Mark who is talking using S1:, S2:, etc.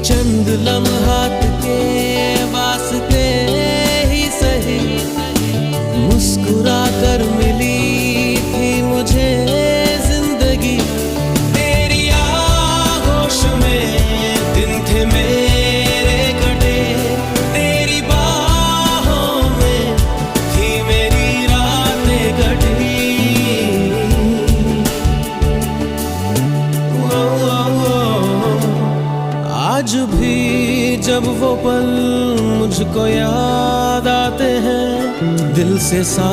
S1: चंद लम्हात के वास्ते ही सही मुस्कुरा कर मिली थी मुझे जिंदगी। तेरी आगोश में दिन थे मेरे कटे, तेरी बाहों में थी मेरी रातें कटी। आज भी जब वो पल मुझको याद आते हैं, दिल से सा